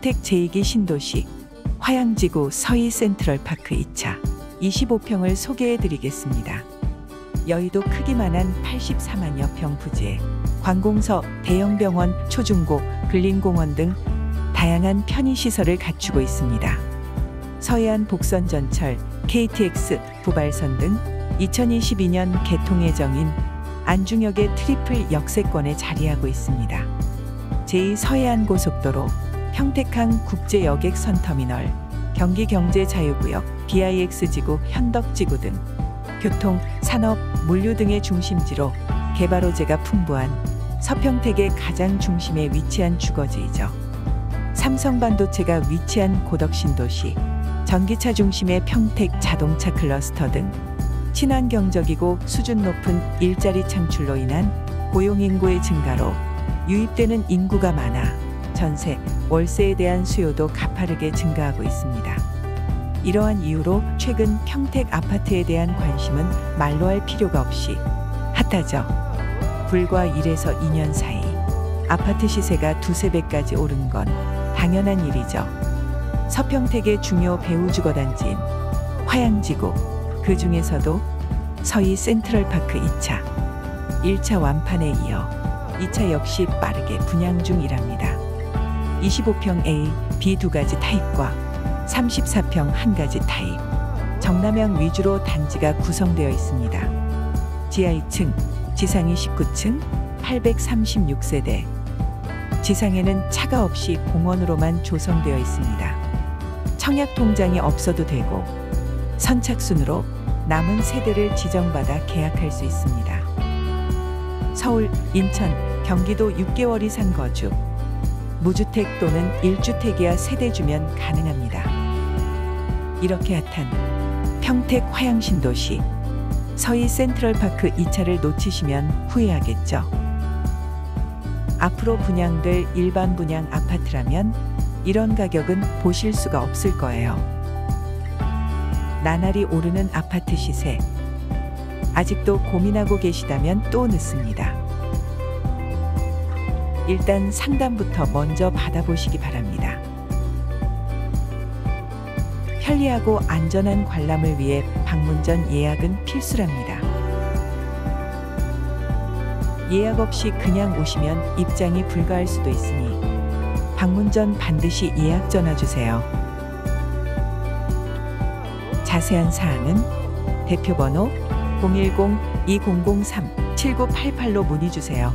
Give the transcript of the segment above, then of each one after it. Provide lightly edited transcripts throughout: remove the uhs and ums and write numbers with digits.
평택 제2기 신도시 화양지구 서희 센트럴파크 2차 25평을 소개해 드리겠습니다. 여의도 크기만한 84만여 평 부지에 관공서, 대형병원, 초중고, 근린공원 등 다양한 편의시설을 갖추고 있습니다. 서해안 복선전철, KTX, 부발선 등 2022년 개통 예정인 안중역의 트리플 역세권에 자리하고 있습니다. 제2서해안고속도로, 평택항 국제여객선터미널, 경기경제자유구역, BIX지구, 현덕지구 등 교통, 산업, 물류 등의 중심지로 개발 호재가 풍부한 서평택의 가장 중심에 위치한 주거지이죠. 삼성반도체가 위치한 고덕신도시, 전기차 중심의 평택 자동차 클러스터 등 친환경적이고 수준 높은 일자리 창출로 인한 고용인구의 증가로 유입되는 인구가 많아 전세, 월세에 대한 수요도 가파르게 증가하고 있습니다. 이러한 이유로 최근 평택 아파트에 대한 관심은 말로 할 필요가 없이 핫하죠. 불과 1에서 2년 사이 아파트 시세가 두세 배까지 오른 건 당연한 일이죠. 서평택의 중요 배후주거단지인 화양지구, 그 중에서도 서희 센트럴파크 2차, 1차 완판에 이어 2차 역시 빠르게 분양 중이랍니다. 25평 A, B 두 가지 타입과 34평 한 가지 타입, 정남향 위주로 단지가 구성되어 있습니다. 지하 2층, 지상이 19층, 836세대. 지상에는 차가 없이 공원으로만 조성되어 있습니다. 청약 통장이 없어도 되고 선착순으로 남은 세대를 지정받아 계약할 수 있습니다. 서울, 인천, 경기도 6개월 이상 거주, 무주택 또는 1주택이야 세대주면 가능합니다. 이렇게 핫한 평택 화양신도시 서희 센트럴파크 2차를 놓치시면 후회하겠죠. 앞으로 분양될 일반 분양 아파트라면 이런 가격은 보실 수가 없을 거예요. 나날이 오르는 아파트 시세, 아직도 고민하고 계시다면 또 늦습니다. 일단 상담부터 먼저 받아보시기 바랍니다. 편리하고 안전한 관람을 위해 방문 전 예약은 필수랍니다. 예약 없이 그냥 오시면 입장이 불가할 수도 있으니 방문 전 반드시 예약 전화 주세요. 자세한 사항은 대표번호 010-2003-7988로 문의 주세요.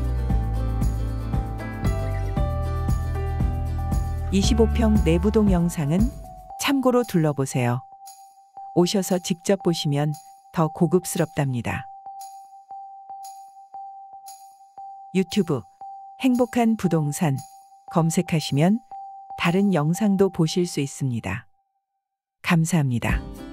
25평 내부동 영상은 참고로 둘러보세요. 오셔서 직접 보시면 더 고급스럽답니다. 유튜브 행복한 부동산 검색하시면 다른 영상도 보실 수 있습니다. 감사합니다.